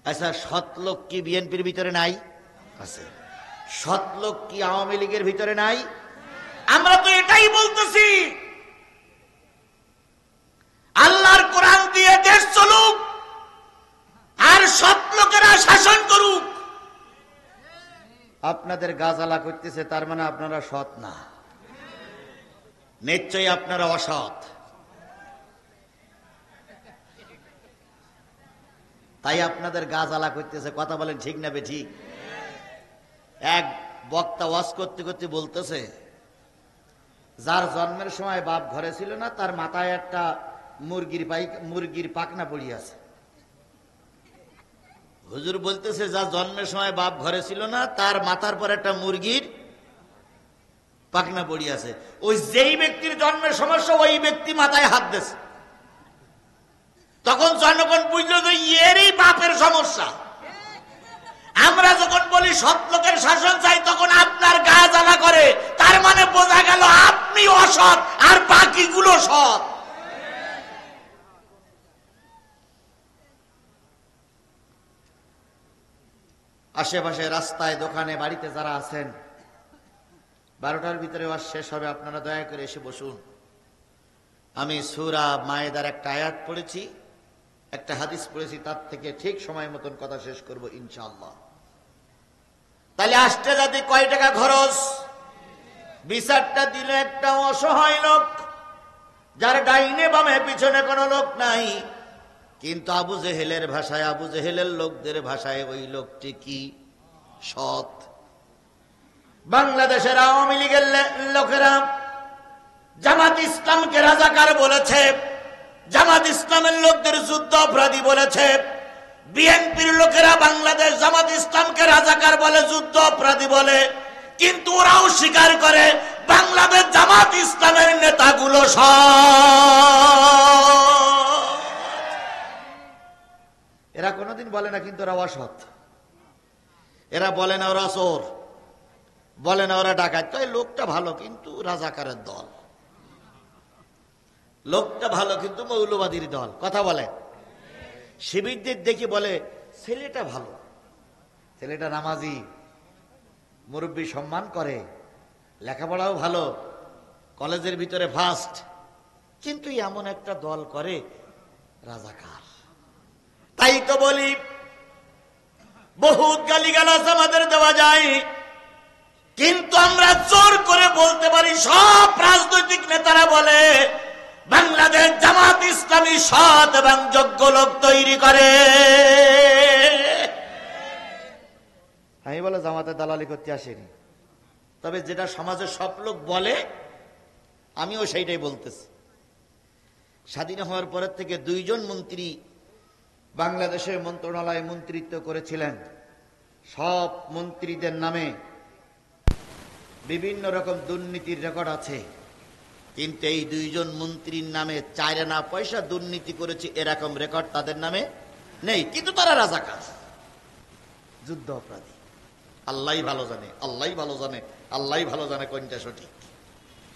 আচ্ছা, সৎ লোক কি বিএনপির ভিতরে নাই? আছে। সৎ লোক কি আওয়ামী লীগের ভিতরে নাই? আমরা তো এটাই বলতেছি, আল্লাহর কোরআন দিয়ে দেশ চলুক আর সৎ লোকেরা শাসন করুক। আপনাদের গাজালা করতেছে, তার মানে আপনারা সৎ না, নিশ্চয়ই আপনারা অসৎ। তাই আপনাদের গাজালা করতেছে। কথা বলেন ঠিক না বেঠিক? এক বক্তা ওয়াজ করতে করতে বলতেছে, যার জন্মের সময় বাপ ঘরে ছিল না তার মাথায় একটা মুরগির পাখনা পড়িয়ে আছে। হুজুর বলতেছে, যার জন্মের সময় বাপ ঘরে ছিল না তার মাথার পর একটা মুরগির পাখনা পড়িয়ে আছে। ওই যেই ব্যক্তির জন্মের সমস্যা ওই ব্যক্তি মাথায় হাত দিয়েছে। তখন জনগণ বুঝলো যে এরই বাপের সমস্যা। আমরা যখন বলি সৎ লোকের শাসন চাই তখন আপনার গা জ্বালা করে, তার মানে বোঝা গেল আপনি অসৎ আর বাকিগুলো সৎ। আশেপাশে রাস্তায় দোকানে বাড়িতে যারা আছেন, 12টার ভিতরে ওয়াজ শেষ হবে, আপনারা দয়া করে এসে বসুন। আমি সূরা মায়েদার একটা আয়াত পড়েছি, একটা হাদিস পড়েছি, তার থেকে ঠিক সময় মতন কথা শেষ করব ইনশাআল্লাহ। তাহলে আসতে যাতে কয় টাকা খরচ? বিচারটা দিল একটা অসহায় লোক, যার ডাইনে বামে পিছনে কোনো লোক নাই, কিন্তু আবু জেহেলের ভাষায়, আবু জেহেলের লোকদের ভাষায় ওই লোকটি কি? সৎ। বাংলাদেশের আওয়ামী লীগের লোকেরা জামাত ইসলামকে রাজাকার বলেছে, জামাত ইসলামের লোকদের যুদ্ধ অপরাধী বলেছে। বিএনপির লোকেরা বাংলাদেশ জামাত ইসলামকে রাজাকার বলে, যুদ্ধ অপরাধী বলে, কিন্তু ওরাও স্বীকার করে বাংলাদেশ জামাত ইসলামের নেতাগুলো সৎ। এরা কোনোদিন বলে না কিন্তু ওরা অসৎ। এরা বলে না ওরা চোর, বলে না ওরা ডাকাত, তাই লোকটা ভালো কিন্তু রাজাকারের দল, লোকটা ভালো কিন্তু মৌলবাদীর দল। কথা বলে। শিবিরদের দেখি বলে ছেলেটা ভালো, ছেলেটা নামাজি, মুরব্বী সম্মান করে, লেখাপড়াও ভালো, কলেজের ভিতরে ফার্স্ট, কিন্তু এমন একটা দল করে রাজাকার। তাই তো বলি বহুত গালিগালাজ আমাদের দেওয়া যায়, কিন্তু আমরা জোর করে বলতে পারি সব রাজনৈতিক নেতারা বলে বাংলাদেশ জামাত ইসলামী সৎ এবং যোগ্য লোক তৈরি করে। আমি বলে জামাতে দালালি করতে আসেনি, তবে যেটা সমাজের সব লোক বলে আমিও সেইটাই বলতেছি। স্বাধীন হওয়ার পরের থেকে 2 জন মন্ত্রী বাংলাদেশের মন্ত্রণালয়ে মন্ত্রিত্ব করেছিলেন। সব মন্ত্রীদের নামে বিভিন্ন রকম দুর্নীতির রেকর্ড আছে, কিন্তু এই 2 জন মন্ত্রীর নামে 4 আনা পয়সা দুর্নীতি করেছে এরকম রেকর্ড তাদের নামে নেই, কিন্তু তারা রাজাকার, যুদ্ধ অপরাধী। আল্লাহই ভালো জানে, আল্লাহই ভালো জানে, আল্লাহই ভালো জানে কোনটা সঠিক।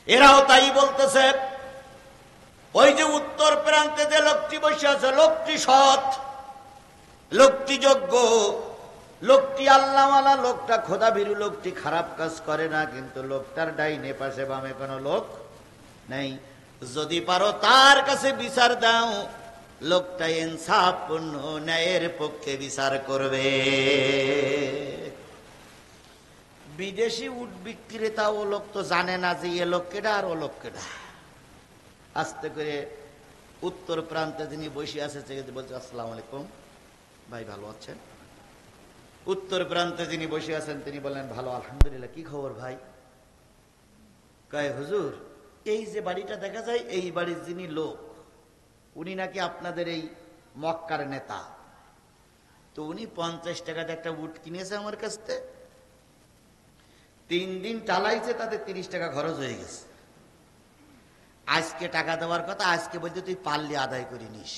এরাও তাই বলতেছে। ওই যে উত্তর প্রান্তে যে লোকটি বসে আছে, লোকটি সৎ, লোকটি যোগ্য, লোকটি আল্লাহওয়ালা, লোকটা খোদাভীরু, লোকটি খারাপ কাজ করে না, কিন্তু লোকটার ডাইনে পাশে বামে কোনো লোক নেই। যদি পারো তার কাছে বিচার দাও, লোকটা ইনসাফপূর্ণ ন্যায়ের পক্ষে বিচার করবে। বিদেশি উট বিক্রেতা ও লোক তো জানে না যে এ লোক কেডা আর ও লোক কেডা। আস্তে করে উত্তর প্রান্তে যিনি বসে আছে বলছে, আসসালামু আলাইকুম ভাই, ভালো আছেন? উত্তর প্রান্তে যিনি বসে আছেন তিনি বললেন, ভালো আলহামদুলিল্লাহ। কি খবর ভাই? কয়, হুজুর এই যে বাড়িটা দেখা যায় এই বাড়ির যিনি লোক উনি নাকি আপনাদের এই মক্কার নেতা, তো উনি 50 টাকাতে একটা উট কিনেছে আমার কাছ থেকে, 3 দিন চালাইছে, তাতে 30 টাকা খরচ হয়ে গেছে। আজকে টাকা দেওয়ার কথা, আজকে বলতে তুই পারলে আদায় করে নিস।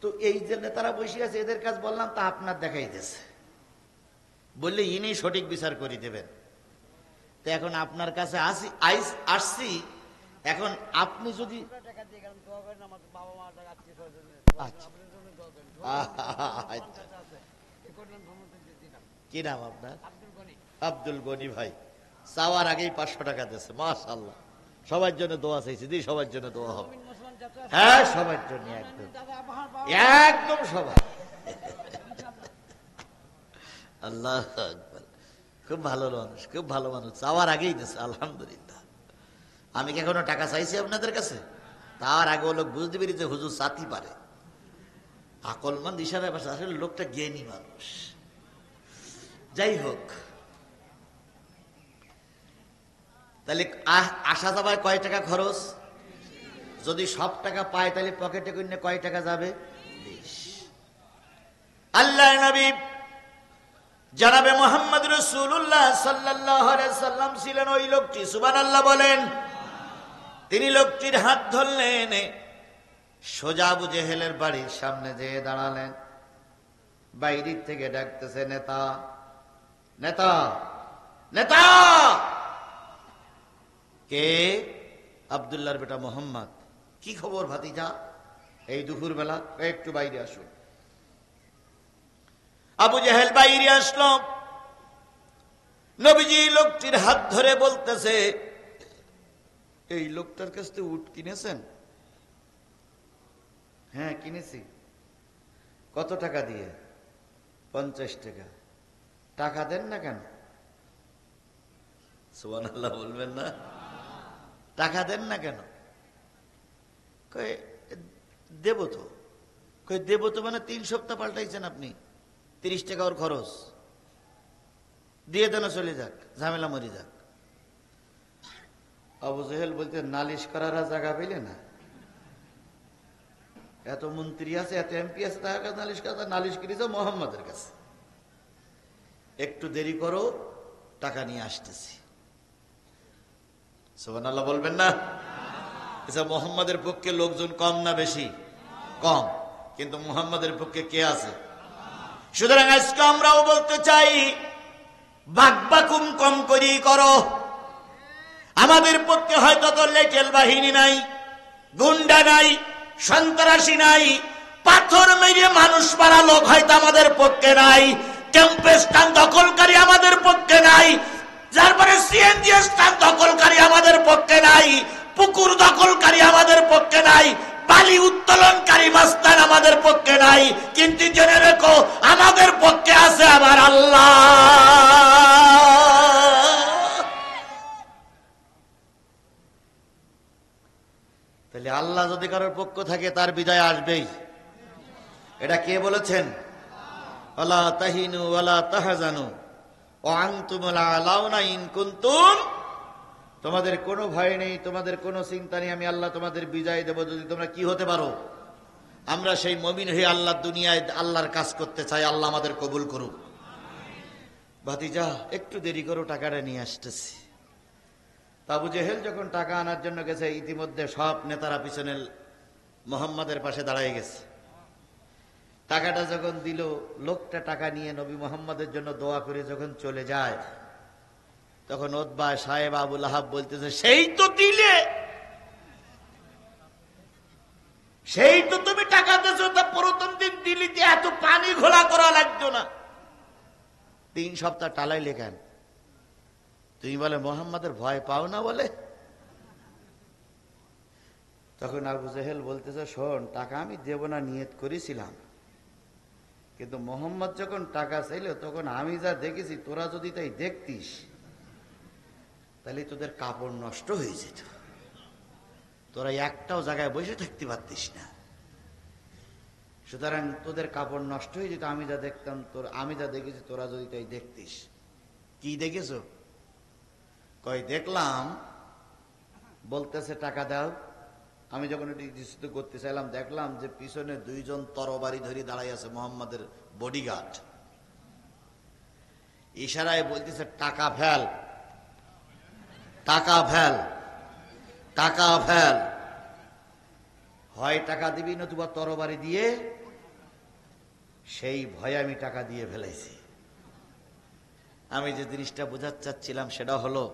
তো এই যে নেতারা বসে আছে এদের কাজ বললাম, তা আপনার দেখাইতেছে, বললে ইনি সঠিক বিচার করে দেবেন। তো এখন আপনার কাছে আসছি, এখন আপনি যদি কি নাম আপনার? আব্দুল গনি ভাই। চাওয়ার আগেই 500 টাকা দিয়েছে, মাশাআল্লাহ। সবার জন্য দোয়া চাইছি, দি সবার জন্য দোয়া হবে। হ্যাঁ, সবার জন্য, একদম একদম সবার। আল্লাহ আকবার। খুব ভালো মানুষ, খুব ভালো মানুষ। চাওয়ার আগেই দিয়েছে, আলহামদুলিল্লাহ। আমি কি এখনো টাকা চাইছি আপনাদের কাছে? তার আগে ও লোক বুঝতে পেরেছে হুজুর চাতি পারে, আকলমান ইশারা ভাষা। আসলে লোকটা জ্ঞানী মানুষ। যাই হোক, তাহলে আসা যাবার কয় টাকা খরচ? যদি সব টাকা পায় তাহলে পকেটে করে কয় টাকা যাবে? 20। আল্লাহর নবী জনাবে মুহাম্মদ রাসূলুল্লাহ সাল্লাল্লাহু আলাইহি সাল্লাম ছিলেন ওই লোকটি, সুবহানাল্লাহ বলেন। তিনি লোকটির হাত ধরলেন, সোজা আবু জেহেলের বাড়ির সামনে যেয়ে দাঁড়ালেন। বাইরের থেকে ডাকতেছে, নেতা নেতা নেতা। কে? আব্দুল্লাহর বেটা মোহাম্মদ। কি খবর ভাতিজা? এই দুপুর বেলা একটু বাইরে আসুন। আবু জেহেল বাইরে আসলো। নবীজি লোকটির হাত ধরে বলতেছে, এই লোকটার কাছ থেকে উট কিনেছেন? হ্যাঁ কিনেছি। কত টাকা দিয়ে? 50 টাকা। টাকা দেন না কেন? সুবহানাল্লাহ বলবেন না? টাকা দেন না কেন? কয় দেব তো। কয় দেব তো মানে 3 সপ্তাহ পাল্টাইছেন আপনি। 30 টাকা ওর খরচ দিয়ে দেন, চলে যাক, ঝামেলা মরি যাক। আবু জেহেল বলতে, নালিশ করার জায়গা পেলে না? এত মন্ত্রী আছে, এত এমপি আছে, তার কাছে নালিশ করা? নালিশ করেছে মোহাম্মদের কাছে। একটু দেরি করো, টাকা নিয়ে আসতেছি। সুবহানাল্লাহ বলবেন না? আচ্ছা, মোহাম্মদের পক্ষে লোকজন কম না বেশি? কম। কিন্তু মুহাম্মাদের পক্ষে কে আছে? সুতরাং আজকে আমরাও বলতে চাই, বাকবাকুম কম করি করো। আমাদের পক্ষে হয়তো তো লেটেল বাহিনী নাই, গুন্ডা নাই, সন্ত্রাসী নাই, পাথর মেরে মানুষ মারা লোক হয়তো আমাদের পক্ষে নাই, ক্যাম্পে স্থান দখলকারী আমাদের পক্ষে নাই, তারপরে সিএনজি স্থান দখলকারী আমাদের পক্ষে নাই, পুকুর দখলকারী আমাদের পক্ষে নাই, বালি উত্তোলনকারী মাস্তান আমাদের পক্ষে নাই। কিন্তু জেনে রেখো, আমাদের পক্ষে আছে আমার আল্লাহ। তাহলে আল্লাহ যদি কারোর পক্ষ থাকে তার বিজয় আসবেই। এটা কে বলেছেন? ওয়ালা তাহিনু ওয়ালা তাহজানু ওয়া আনতুমুল আলাউনা ইন কুনতুম। তোমাদের কোনো ভয় নেই, তোমাদের কোনো চিন্তা নেই, আমি আল্লাহ তোমাদের বিজয় দেব যদি তোমরা কি হতে পারো। আমরা সেই মুমিন হয়ে আল্লাহ দুনিয়ায় আল্লাহর কাজ করতে চাই। আল্লাহ আমাদের কবুল করুক। ভাতিজা একটু দেরি করো, টাকাটা নিয়ে আসতেছি। আবু জেহেল যখন টাকা আনার জন্য গেছে, ইতিমধ্যে সব নেতারা পিছনে মোহাম্মদের পাশে দাঁড়ায় গেছে। টাকাটা যখন দিল, লোকটা টাকা নিয়ে নবী মোহাম্মদের জন্য দোয়া করে যখন চলে যায়, তখন উতবা সাহেব আবু লাহাব বলতেছে, সেই তো দিলে, সেই তো তুমি টাকা দিয়েছো, তা প্রথম দিন দিলি, এত পানি ঘোলা করা লাগতো না। 3 সপ্তাহ টালাইলে কেন? তুমি বলে মোহাম্মদের ভয় পাও না বলে। তখন আবু জেহেল বলতেছে, শোন, টাকা আমি দেব না নিয়ত করেছিলাম, কিন্তু মোহাম্মদ যখন টাকা চাইল তখন আমি যা দেখেছি, তোরা যদি তাই দেখতিস তাহলে তোদের কাপড় নষ্ট হয়ে যেত, তোরা একটাও জায়গায় বসে থাকতে পারতিস না। সুতরাং তোদের কাপড় নষ্ট হয়ে যেত। আমি যা দেখতাম, আমি যা দেখেছি, তোরা যদি তাই দেখতিস। কি দেখেছো? কই দেখলাম। বলতেছে টাকা দাও। আমি যখন এটি নিশ্চিত করতে চাইলাম, দেখলাম যে পিছনে 2 জন তরবারি ধরে দাঁড়াই আছে, মোহাম্মদের বডিগার্ড। ইশারায় বলতেছে, টাকা ফেল, টাকা ফেল, টাকা ফেল। হয় টাকা দিবি, নতুবা তরবারি দিয়ে। সেই ভয়ে আমি টাকা দিয়ে ফেলেছি। আমি যে জিনিসটা বোঝাতে চাচ্ছিলাম সেটা হলো,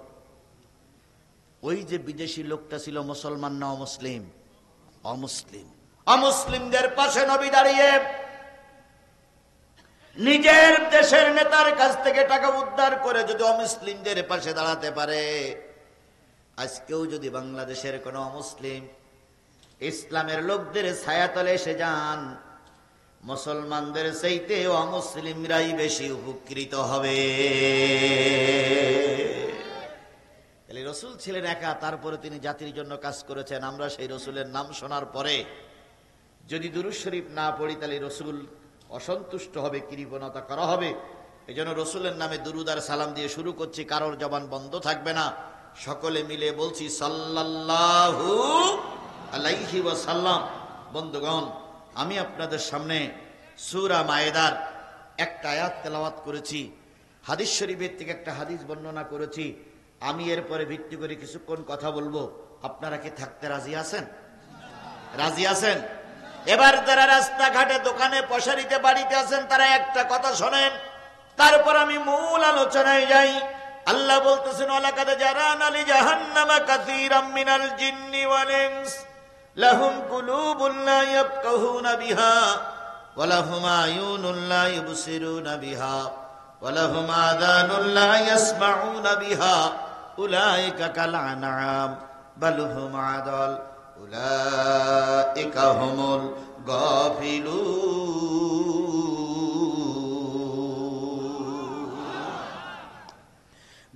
ওই যে বিদেশি লোকটা ছিল মুসলমান না অমুসলিম? অমুসলিম। অমুসলিমদের পাশে নবী দাঁড়িয়ে নিজের দেশের নেতার কাছ থেকে টাকা উদ্ধার করে যদি অমুসলিমদের পাশে দাঁড়াতে পারে, আজকেও যদি বাংলাদেশের কোন অমুসলিম ইসলামের লোকদের ছায়াতলে এসে যান, মুসলমানদের চাইতে অমুসলিমরাই বেশি উপকৃত হবে। রসুল ছিলেন একা, তারপরে তিনি জাতির জন্য কাজ করেছেন। আমরা সেই রসুলের নাম শোনার পরে যদি দুরূদ শরীফ না পড়ি, তাহলে রসুল অসন্তুষ্ট হবে, কৃপণতা করা হবে। এই জন্য রসুলের নামে দুরুদ আর সালাম দিয়ে শুরু করছি, কারোর জবান বন্ধ থাকবে না। সকলে মিলে বলছি সাল্লাল্লাহু আলাইহি ওয়াসাল্লাম। বন্ধুগণ, আমি আপনাদের সামনে সূরা মায়েদার একটা আয়াত তেলাওয়াত করেছি, হাদিস শরীফের থেকে একটা হাদিস বর্ণনা করেছি। আমি এরপরে ভিত্তি করে কিছুক্ষণ কথা বলবো। আপনারা কি থাকতে রাজি আছেন? রাজি আছেন? এবার যারা রাস্তাঘাটে, দোকানে, পশারিতে, বাড়িতে আছেন, তারা একটা কথা শোনেন, তারপর আমি মূল আলোচনায় যাই। আল্লাহ বলতেছেন, ওয়ালাকাদ জারানা লিজাহান্নামা কাসীরাম মিনাল জিন্নি ওয়াল ইনস লাহুম কুলুবুন লা ইয়াফকাহুনা বিহা ওয়া লাহুম আয়ুনুন লা ইবসিরুনা বিহা ওয়া লাহুম আযানুন লা ইয়াসমাউনা বিহা উলাইকা কাল আনআম বাল হুম আদাল উলাইকা হুমুল গাফিলুন।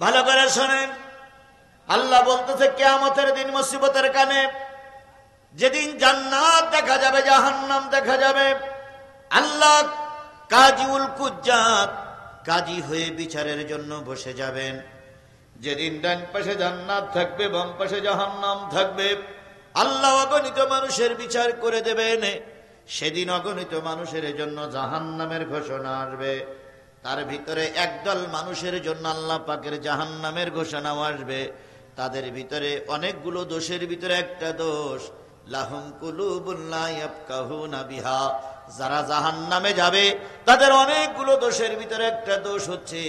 ভালো করে শোনেন, আল্লাহ বলতেছে কিয়ামতের দিন, মুসিবতের কানে, যেদিন জান্নাত দেখা যাবে, জাহান্নাম দেখা যাবে, আল্লাহ কাজিউল কুজ্জাত, কাজী হয়ে বিচারের জন্য বসে যাবেন। যেদিন ডান পাশে জান্নাত থাকবে, বাম পাশে জাহান্নাম থাকবে, আল্লাহ অগণিত মানুষের বিচার করে দেবেন। সেদিন অগণিত মানুষের জন্য জাহান্নামের ঘোষণা আসবে। তার ভিতরে একদল মানুষের জন্য আল্লাহ পাকের জাহান্নামের ঘোষণাও আসবে। তাদের ভিতরে অনেকগুলো দোষের ভিতরে একটা দোষ, লাহুম কুলুবুন লা ইয়াফকাহুনা বিহা। যারা জাহান্নামে যাবে, তাদের অনেকগুলো দোষের ভিতরে একটা দোষ হচ্ছে,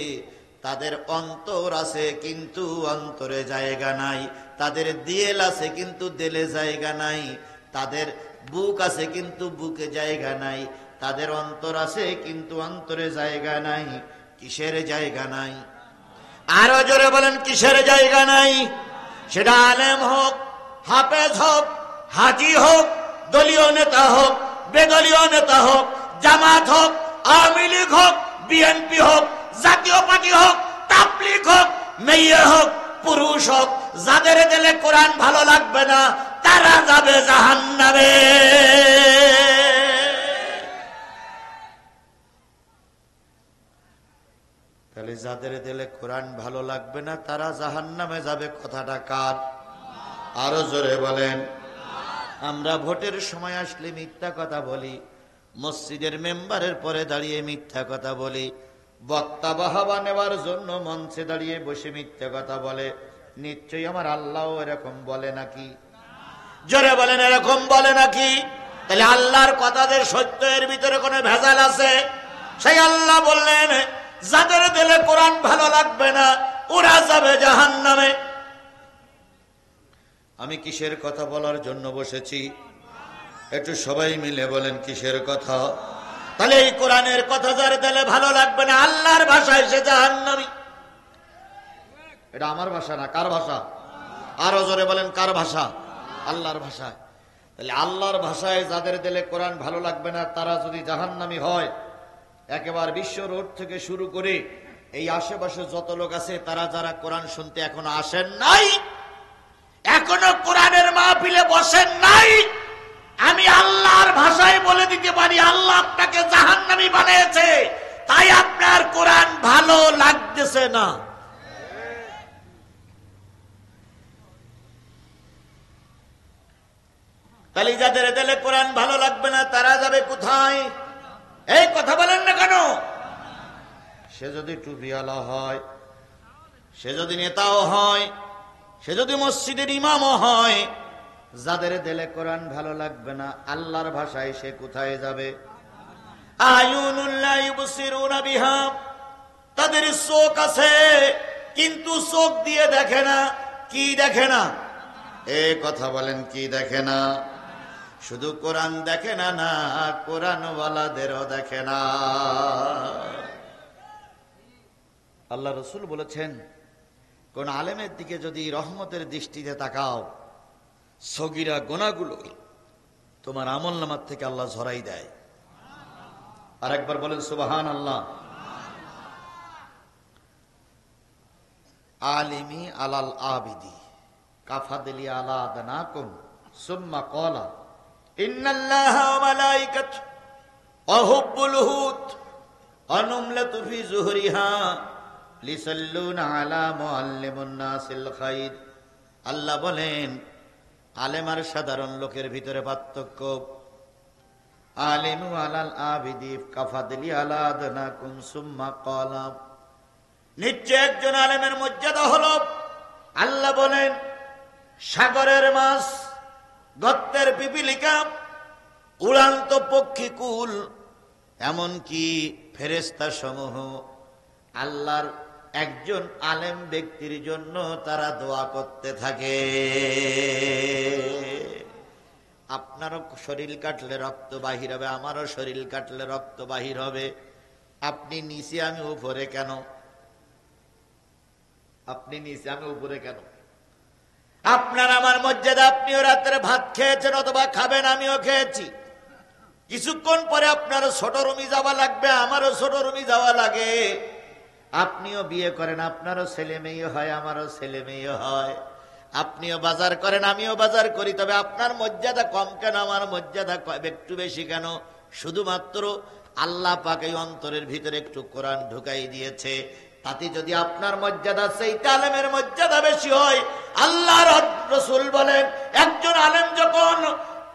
তাদের অন্তর আছে কিন্তু অন্তরে জায়গা নাই, তাদের দিল আছে কিন্তু দিলে জায়গা নাই, তাদের বুক আছে কিন্তু বুকে জায়গা নাই, তাদের অন্তর আছে কিন্তু অন্তরে জায়গা নাই। কিসের জায়গা নাই? আরো জোরে বলেন, কিসের জায়গা নাই? সেটা আলেম হোক, হাফেজ হোক, হাজি হোক, দলীয় নেতা হোক, বেদলীয় নেতা হোক, জামাত হোক, আওয়ামী লীগ হোক, বিএনপি হোক, জাতীয় পার্টি হোক, তাবলীগ হোক, মেয়ে হোক, পুরুষ হোক, যাদের দিলে কোরআন ভালো লাগবে না, তারা যাবে জাহান্নামে। তাহলে যাদের দিলে কোরআন ভালো লাগবে না, তারা জাহান্নামে যাবে, কথাটা কার? আরো জোরে বলেন। আমরা ভোটের সময় আসলে মিথ্যা কথা বলি, মসজিদের মেম্বারের পরে দাঁড়িয়ে মিথ্যা কথা বলি, বক্তা বাহাবা নেওয়ার জন্য মঞ্চে দাঁড়িয়ে বসে মিথ্যা কথা বলে। নিশ্চয়ই আমার আল্লাহ এরকম বলে নাকি? জোরে বলেন, এরকম বলে নাকি? তাহলে আল্লাহর কথাদের সত্য, এর ভিতরে কোনো ভেজাল আছে? সেই আল্লাহ বললেন, যাদের দিলে কোরআন ভালো লাগবে না, ওরা যাবে জাহান্নামে। আমি কিসের কথা বলার জন্য বসেছি? একটু সবাই মিলে বলেন, কিসের কথা? তাহলে এই কোরআনের কথা যার দিলে ভালো লাগবে না, আল্লাহর ভাষায় সে জাহান্নামী। এটা আমার ভাষা না, কার ভাষা? আরো জোরে বলেন, কার ভাষা? আল্লাহর ভাষায়। তাহলে আল্লাহর ভাষায় যাদের দিলে কোরআন ভালো লাগবে না, তারা যদি জাহান্নামী হয়, একেবারে বিশ্ব রোড থেকে শুরু করে এই আশেপাশে যত লোক আছে, তারা যারা কোরআন শুনতে এখনো আসেন নাই, এখনো কোরআনের মাহফিলে বসেন নাই, আমি আল্লাহর ভাষায় বলে দিতে পারি, আল্লাহ আপনাকে জাহান্নামী বানিয়েছে, তাই আপনার কোরআন ভালো লাগতেছে না। তাহলে যাদের দিলে কোরআন ভালো লাগবে না, তারা যাবে কোথায়? এই কথা বলেন না কেন? সে যদি টুপিওয়ালা হয়, সে যদি নেতাও হয়, সে যদি মসজিদের ইমামও হয়, যাদের দিলে কোরআন ভালো লাগবে না, আল্লাহর ভাষায় সে কোথায় যাবে? আয়ুনুন লা ইবসিরুনা বিহা। তাদের চোখ আছে কিন্তু চোখ দিয়ে দেখে না। কি দেখে না? এই কথা বলেন, কি দেখে না? শুধু কোরআন দেখে না, না কোরআনওয়ালাদেরও দেখে না। আল্লাহ রসুল বলেছেন, কোন আলেমের দিকে যদি রহমতের দৃষ্টিতে তাকাও, সগীরা গুনাহগুলো তোমার আমলনামার থেকে আল্লাহ ঝরাই দেয়। আর একবার বলেন সুবহানাল্লাহ। আলিমি আলাল আবিদি কাফাদিলি আলা আদনাকুম সুম্মা ক্বালা ইন্নাল্লাহা ওয়া মালাইকাতু আহুব্বুল হুত আনুমলাতু ফি যুহরিহা লিসাল্লুনা আলা মুআল্লিমুন নাসিল খাইর। আল্লাহ বলেন, আলেম আর সাধারণ লোকের ভিতরে পার্থক্য। আলিমু আলাল আবিদি কাফাদিলি আলা আদনাকুম সুম্মা ক্বালা, নিশ্চয় একজন আলেমের মর্যাদা হলো, আল্লাহ বলেন, সাগরের মাছ, গর্তের পিপিলিকা, উড়ান্ত পক্ষীকুল, এমনকি ফেরেশতা সমূহ আল্লাহর একজন আলেম ব্যক্তির জন্য তারা দোয়া করতে থাকে। আপনারও শরীর কাটলে রক্ত বাহির হবে, আমারও শরীর কাটলে রক্ত বাহির হবে। আপনি নিচে, আমি উপরে কেন? আপনি নিচে, আমি উপরে কেন? আপনার আমার মর্যাদা, আপনিও রাত্রে ভাত খেয়েছেন অথবা খাবেন, আমিও খেয়েছি। কিছুক্ষণ পরে আপনারও ছোট রুমি যাওয়া লাগবে, আমারও ছোট রুমি যাওয়া লাগে। আপনিও বিয়ে করেন, আপনারও ছেলে মেয়ে হয়, আমারও ছেলে মেয়ে হয়। আপনিও বাজার করেন, আমিও বাজার করি। তবে আপনার মর্যাদা কম কেন, আমার মর্যাদা একটু বেশি কেন? শুধুমাত্র আল্লাহ পাক এই অন্তরের ভিতরে একটু কোরআন ঢুকাই দিয়েছে। তাতে যদি আপনার মর্যাদা সেই আলেমের মর্যাদা বেশি হয়, আল্লাহর রাসূল বলেন, একজন আলেম যখন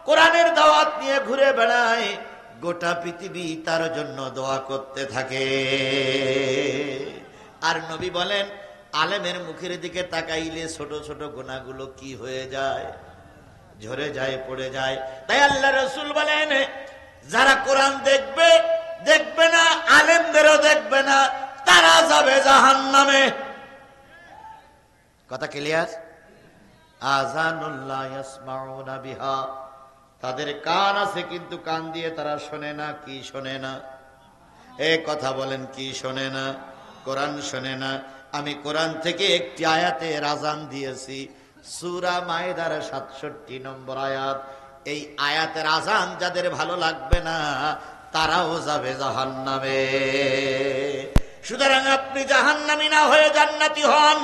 কোরআনের দাওয়াত নিয়ে ঘুরে বেড়ায়, গোটা পৃথিবী তার জন্য দোয়া করতে থাকে। আর নবী বলেন, আলেমের মুখের দিকে তাকাইলে ছোট ছোট গুনাহগুলো কি হয়ে যায়? ঝরে যায়, পড়ে যায়। তাই আল্লাহ রাসূল বলেন, যারা কোরআন দেখবে, দেখবে না, আলেমদেরও দেখবে না, তারা যাবে জাহান্নামে। কথা ক্লিয়ার? আযানুল্লাহ ইয়াসমাউনা বিহা, তাদের কান আছে কিন্তু কান দিয়ে তারা শোনে না। কি শোনে না? এই কথা বলেন, কি শোনে না? কোরআন শোনে না। আমি কোরআন থেকে একটি আয়াতের আযান দিয়েছি, সূরা মায়েদার 67 নম্বর আয়াত। এই আয়াতের আযান যাদের ভালো লাগবে না, তারাও যাবে জাহান্নামে। সুতরাং আপনি জাহান্নামী না হয়ে জান্নাতি হন।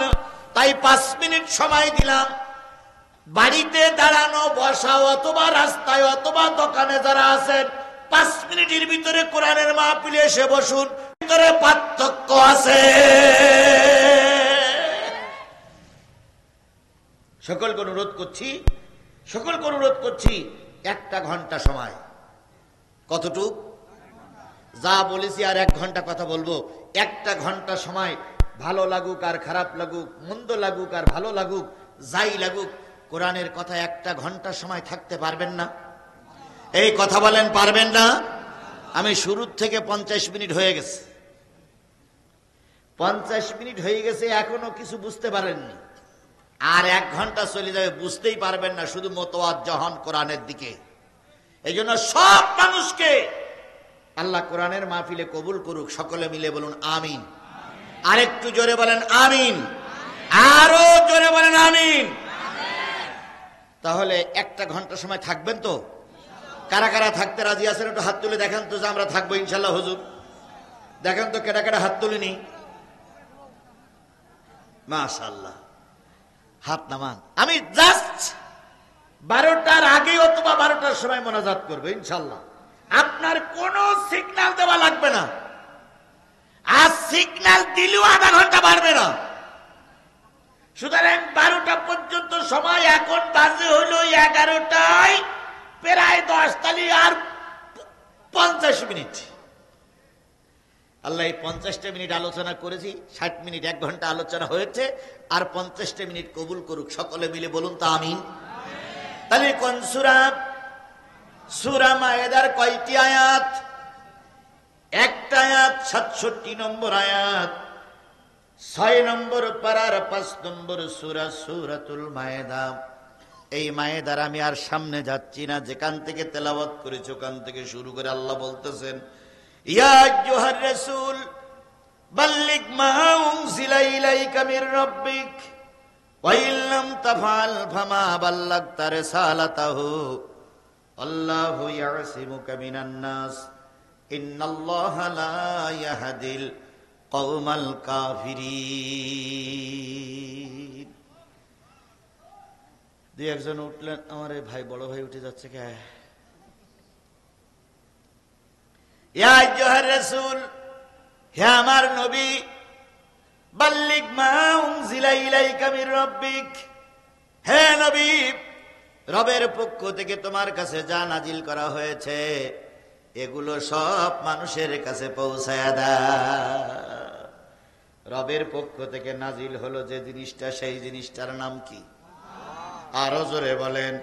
তাই 5 মিনিট সময় দিলাম। বাড়িতে দাঁড়ানো, বসা, অথবা রাস্তায় অথবা দোকানে যারা আছেন, 5 মিনিটের ভিতরে কোরআনের মাহফিলে এসে বসুন। ভিতরে পার্থক্য আছে। সকলকে অনুরোধ করছি, 1 ঘন্টা সময়। কতটুক? যা বলেছি আর 1 ঘন্টা কথা বলবো। 1 ঘন্টা সময়, ভালো লাগুক আর খারাপ লাগুক, মন্দ লাগুক আর ভালো লাগুক, যাই লাগুক, কোরআনের কথা 1 ঘন্টা সময় থাকতে পারবেন না? এই কথা বলেন, পারবেন না? আমি শুরুর থেকে 50 মিনিট হয়ে গেছে, 50 মিনিট হয়ে গেছে, এখনো কিছু বুঝতে পারেননি। আর 1 ঘন্টা চলে যাবে, বুঝতেই পারবেন না, শুধু মোতাওয়াজ্জহ হন কোরআনের দিকে। এই জন্য সব মানুষকে আল্লাহ কোরআনের মাহফিলে কবুল করুক। সকলে মিলে বলুন আমিন। আরেকটু জোরে বলেন আমিন। আরো জোরে বলেন আমিন। তাহলে 1 ঘন্টা সময় থাকবেন তো? কারা কারা থাকতে রাজি আছেন একটু হাত তুলে দেখান তো, যে আমরা থাকবো ইনশাল্লাহ। হুজুর দেখেন তো, কেটা কেটা হাত তুলিনি? মাশাআল্লাহ, হাত নামান। আমি জাস্ট 12টার আগে অথবা 12টার সময় মোনাজাত করবো ইনশাল্লাহ। আপনার কোনো সিগন্যাল দেওয়া লাগবে না, আর সিগন্যাল দিলেও আধা ঘন্টা বাড়বে না। সুতরাং 12টা পর্যন্ত সময়। এখন বাজে হলো 11টায় প্রায় 10, তালি আর 50 মিনিট। আল্লাহ 50টা মিনিট আলোচনা করেছি, 60 মিনিট, 1 ঘন্টা আলোচনা হয়েছে, আর 50টা মিনিট কবুল করুক। সকলে মিলে বলুন তো আমিন। তাহলে কোন সূরা? সূরা মায়েদার কয়টি আয়াত? 1টা আয়াত, 67 নম্বর আয়াত। 6 নম্বর পারার 5 নম্বর সূরা, সূরাতুল মায়েদা। এই মায়ের দ্বারা আমি আর সামনে যাচ্ছি না, যেখান থেকে তেলাওয়াত করেছি ওখান থেকে শুরু করে আল্লাহ বলতেছেন, ইয়া আইয়ুহার রাসূল বাল্লিগ মা উনজিলা ইলাইকা মির রাব্বিক ওয়া ইল্লাম তাফআল ফামা বাল্লাগতা রিসালাতাহু আল্লাহু ইয়াসিমুকা মিনান নাস ইন্নাল্লাহা লা ইয়াহদিল কওমাল কাফিরিন। দুই একজন উঠলেন, আমার ভাই বড় ভাই উঠে যাচ্ছে কে? ইয়া আইয়ুহার রাসূল, হে আমার নবী, বাল্লিগ মা উনজিলা ইলাইকা মির রাব্বিক, হে নবী, রবের পক্ষ থেকে তোমার কাছে যা নাজিল করা হয়েছে এগুলো সব মানুষের কাছে পৌঁছায়া দাও। রবের পক্ষ থেকে নাজিল হলো যে জিনিসটা, সেই জিনিসটার নাম কি? আরো জোরে বলেন।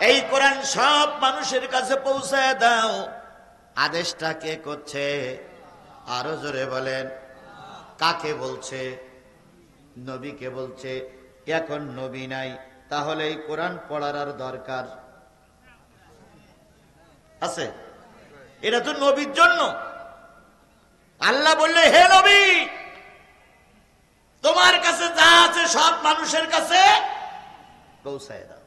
এই কোরআন সব মানুষের কাছে পৌঁছায়া দাও। আদেশটা কে করছে? আরো জোরে বলেন। কাকে বলছে? নবীকে বলছে। এখন নবী নাই, তাহলে এই কোরআন পড়ার আর দরকার আছে? এটা তো নবীর জন্য। আল্লাহ বললে, হে নবী, তোমার কাছে যা আছে সব মানুষের কাছে পৌঁছায় দাও।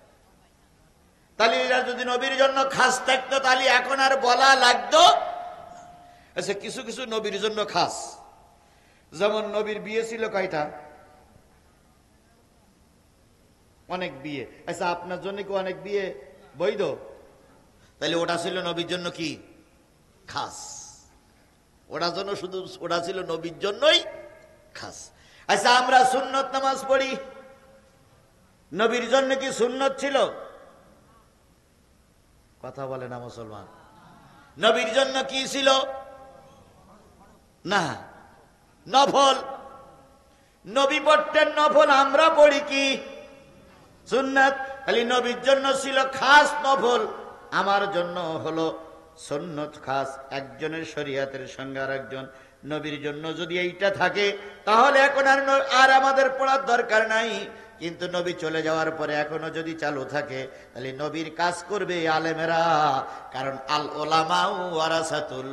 তাহলে এরা যদি নবীর জন্য খাস থাকতো তাহলে এখন আর বলা লাগতো? আচ্ছা, কিছু কিছু নবীর জন্য খাস, যেমন নবীর বিয়ে ছিল কয়টা? অনেক বিয়ে। আচ্ছা, আপনার জন্য কি অনেক বিয়ে বৈধ? তাহলে ওটা ছিল নবীর জন্য কি খাস? ওটা জন্য শুধু ওটা ছিল নবীর জন্যই খাস। আচ্ছা, আমরা সুন্নত নামাজ পড়ি, নবীর জন্য কি সুন্নত ছিল? কথা বলে না মুসলমান। নবীর জন্য কি ছিল? না, নফল। নবী পড়তেন নফল, আমরা পড়ি কি সুন্নাত। খালি নবীর জন্য ছিল খাস নফল, আমার জন্য হলো সুন্নত খাস। একজনের শরীয়তের সঙ্গে আর একজন নবীর জন্য যদি এইটা থাকে তাহলে এখন আর আমাদের পড়ার দরকার নাই। কিন্তু নবী চলে যাওয়ার পরে এখনো যদি চালু থাকে তাহলে নবীর কাজ করবে আলেমেরা, কারণ আল উলামা ওয়ারাসাতুল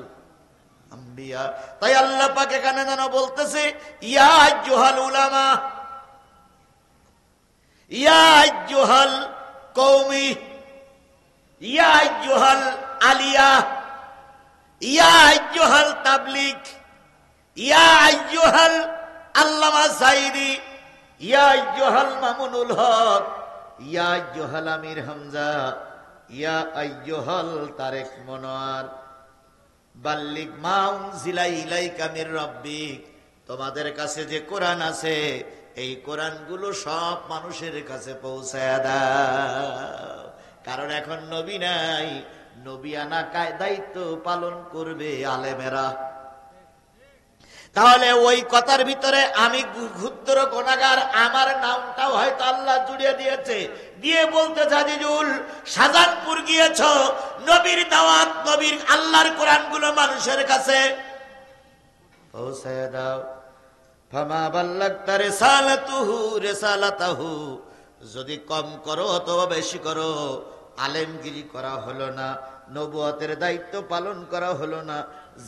আম্বিয়া। তাই আল্লাহ পাক এখানে যেন বলতেছে, ইয়া আইয়ুহাল উলামা, ইয়া আইয়ুহাল কওমি, ইয়া আইয়ুহাল আলিয়া, ইয়া আইয়ুহাল তাবলীগ, ইয়া আইয়ুহাল আল্লামা সাইদি, ইয়া আইয়ুহাল মামুনুল হক, ইয়া আইয়ুহাল আমির হামজা, ইয়া আইয়ুহাল তারেক মনোয়ার, বাল্লিগ মা উনজিলা ইলাইকা মির রাব্বিক, তোমাদের কাছে যে কোরআন আছে এই কোরআনগুলো সব মানুষের কাছে পৌঁছায়া দাও। কারণ এখন নবী নাই, নবী আনা দায়িত্ব পালন করবে আলেমেরা। তাহলে ওই কথার ভিতরে আমি ক্ষুদ্র গুনাহগার, আমার নামটাও হয়তো আল্লাহ জুড়িয়ে দিয়েছে, দিয়ে বলতে জাজিজুল শাহজাহানপুর গিয়েছ, নবীর দাওয়াত, নবীর আল্লাহর কোরআনগুলো মানুষের কাছে পৌঁছায় দাও। ফামা বাল্লাগতা রিসালাতাহু, যদি কম করো অথবা বেশি করো, আলেমগিরি করা হলো না, নবুয়তের দায়িত্ব পালন করা হলো না,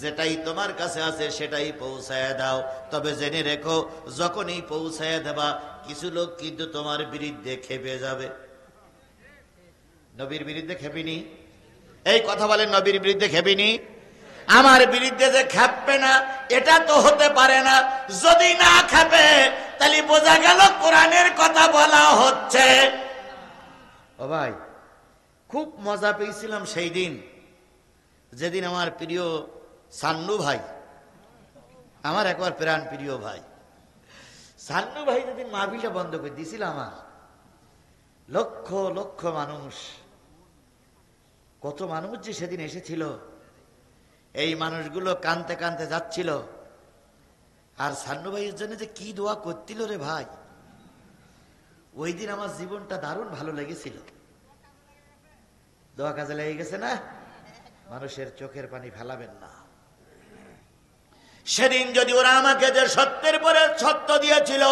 যেটাই তোমার কাছে আছে সেটাই পৌঁছায় দাও। তবে জেনে রেখো, যখনই পৌঁছায় দেবা কিছু লোক কিন্তু তোমার বিরুদ্ধে খেপে যাবে। নবীর বিরুদ্ধে খেপিনি? এই কথা বলেন, নবীর বিরুদ্ধে খেপিনি? আমার বিরুদ্ধে যে খেপবে না এটা তো হতে পারে না। যদি না খেপে তাহলে বোঝা গেল কোরআনের কথা বলা হচ্ছে। ও ভাই, খুব মজা পেয়েছিলাম সেই দিন যেদিন আমার প্রিয় সান্নু ভাই, আমার একবার প্রাণ প্রিয় ভাই সান্নু ভাই যেদিন মাহফিলটা বন্ধ করে দিয়েছিল, আমার লক্ষ লক্ষ মানুষ, কত মানুষ যে সেদিন এসেছিল, এই মানুষগুলো কানতে কানতে যাচ্ছিল। আর সান্নু ভাইয়ের জন্য যে কি দোয়া করছিল রে ভাই, ওই দিন আমার জীবনটা দারুণ ভালো লেগেছিল। দোয়া কাজে লেগে গেছে না? মানুষের চোখের পানি ফেলাবেন না। সেদিন যদি ওরা আমাকে যে সত্যের পরে সত্য দিয়েছিল,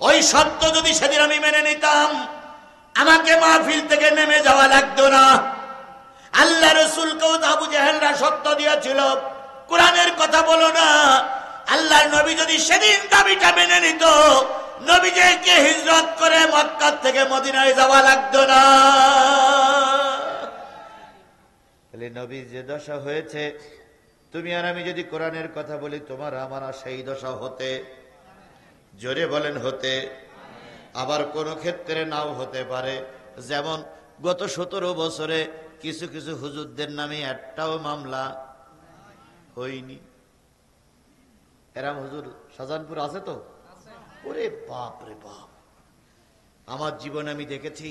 ওই সত্য যদি সেদিন আমি মেনে নিতাম, আমাকে মাহফিল থেকে নেমে যাওয়া লাগতো না। আল্লাহ রসুলকেও আবু জাহেলরা শর্ত দিয়েছিল, কোরআনের কথা বলো না। আল্লাহর নবী যদি সেদিন দাবিটা মেনে নিত, নবীকে হিজরত করে মক্কা থেকে মদিনায় যাওয়া লাগতো না। তাহলে নবীর যে দশা হয়েছে, তুমি আর আমি যদি কোরআনের কথা বলি, তোমার আমার সেই দশা হতে, জোরে বলেন হতে। আবার কোন ক্ষেত্রে নাও হতে পারে। যেমন গত 17 বছরে কিছু কিছু হুজুরদের নামে একটাও মামলা হয়নি। এরাম হুজুর শাহজাহানপুর আছে তো? ওরে বাপ রে বাপ, আমার জীবনে আমি দেখেছি,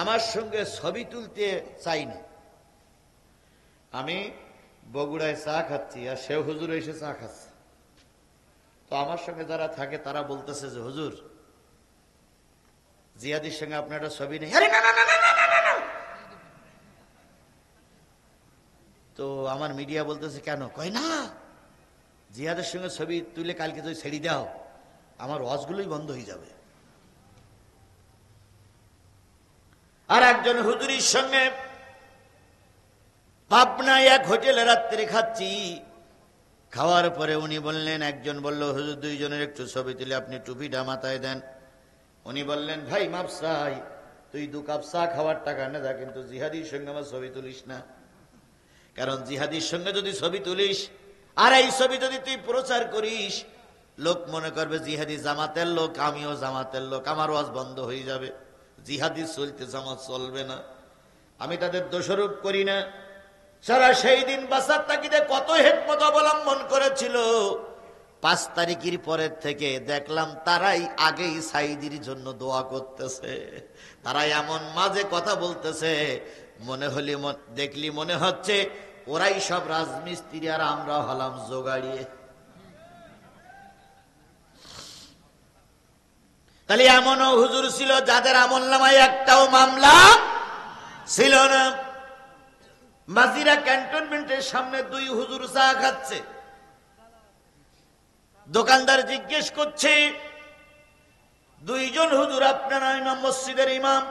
আমার সঙ্গে ছবি তুলতে চাইনি। আমি বগুড়ায় চা খাচ্ছি, আর সে হুজুর এসে চা খাচ্ছে। তো আমার সঙ্গে যারা থাকে তারা বলতেছে যে হুজুর, জিয়াদির সঙ্গে আপনার একটা ছবি নেই। আরে না না না না না না না। তো আমার মিডিয়া বলতেছে কেন? কয় না, জিয়াদের সঙ্গে ছবি তুলে কালকে যদি ছেড়ে দাও, আমার ওয়াজগুলোই বন্ধ হয়ে যাবে। আর একজন হুজুরির সঙ্গে পাবনায় এক হোটেলে রাত্রে খাচ্ছি। খাওয়ার পরে উনি বললেন, একজন বলল হুজুর দুইজনের একটু ছবি তুলে আপনি টুপিটা মাথায় দেন। উনি বললেন, ভাই মাপ চাই, তুই 2 কাপ চা খাওয়ার টাকা নে যা, কিন্তু জিহাদির সঙ্গে আমার ছবি তুলিস না। কারণ জিহাদির সঙ্গে যদি ছবি তুলিস আর এই ছবি যদি তুই প্রচার করিস, লোক মনে করবে জিহাদি জামাতের লোক, আমিও জামাতের লোক, আমার ওয়াজ বন্ধ হয়ে যাবে। জিহাদি চলতে জামাত চলবে না। আমি তাদের দোষারোপ করি না। সারা সেই দিন বাসার তাকিদে কত হিকমত অবলম্বন করেছিল। 5 তারিখের পরের থেকে দেখলাম তারাই আগেই সাইদির জন্য দোয়া করতেছে। তারাই এমন মাঝে কথা বলতেছে, দেখলি মনে হচ্ছে ওরাই সব রাজমিস্ত্রি আর আমরা হলাম জোগাড়িয়ে। তাহলে এমনও হুজুর ছিল যাদের আমলনামায় একটাও মামলা ছিল না। মাজিরা ক্যান্টনমেন্টের সামনে 2 হুজুর চা খাচ্ছে। দোকানদার জিজ্ঞেস করছে, 2 জন হুজুর আপনারা ইমাম মসজিদের ইমাম,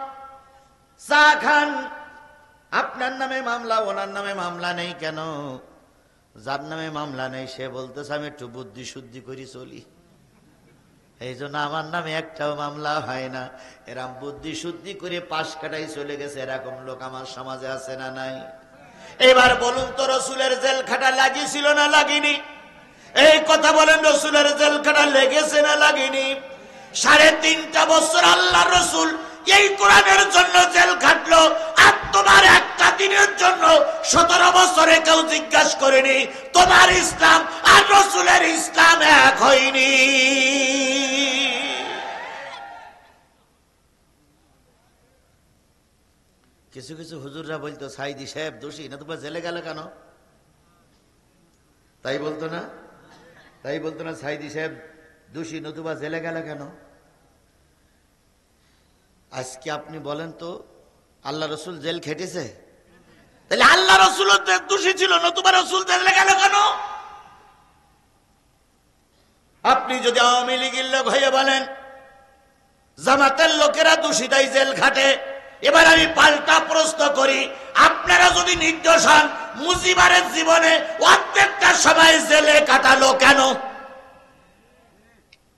চা খান, আপনার নামে মামলা, ওনার নামে মামলা নেই কেন? যার নামে মামলা নেই সে বলতেছে আমি একটু বুদ্ধি শুদ্ধি করি চলি, এই জন্য আমার নামে একটাও মামলা হয় না। এরম বুদ্ধি শুদ্ধি করে পাশ কাটাই চলে গেছে, এরকম লোক আমার সমাজে আছে না নাই? এবার বলুন তো, রসুলের জেল খাটা লাগিয়েছিল না লাগেনি? এই কথা বলেন, রসুলের জেল খাটা লেগেছে না লাগেনি? 3.5 বছর আল্লাহ রসুল এই কোরআনের জন্য জেল খাটলো। আর তোমার একটা দিনের জন্য 17 বছরে কেউ জিজ্ঞাসা করেনি তোমার ইসলাম আর রসুলের ইসলাম এক হয়নি। কিছু কিছু হুজুররা বলতো সাইদি সাহেব দোষী, না তোমার জেলে গেল কেন? তাই বলতো না? তাই বলতো না সাইদি সাহেব দোষী, নতুবা জেলে গেল কেন? আজকে আপনি বলেন তো, আল্লাহ রসুল জেল খেটেছে? তাহলে আল্লাহ রসুল দোষী ছিল, নতুবা রসুল জেলে গেল কেন? আপনি যদি আওয়ামী লীগের লোক হয়ে বলেন জামাতের লোকেরা দোষী তাই জেল খাটে, এবার আমি পাল্টা প্রশ্ন করি, আপনারা যদি নির্দোষ হন, মুজিবের জীবনে অর্ধেকটা সময় জেলে কাটালো কেন?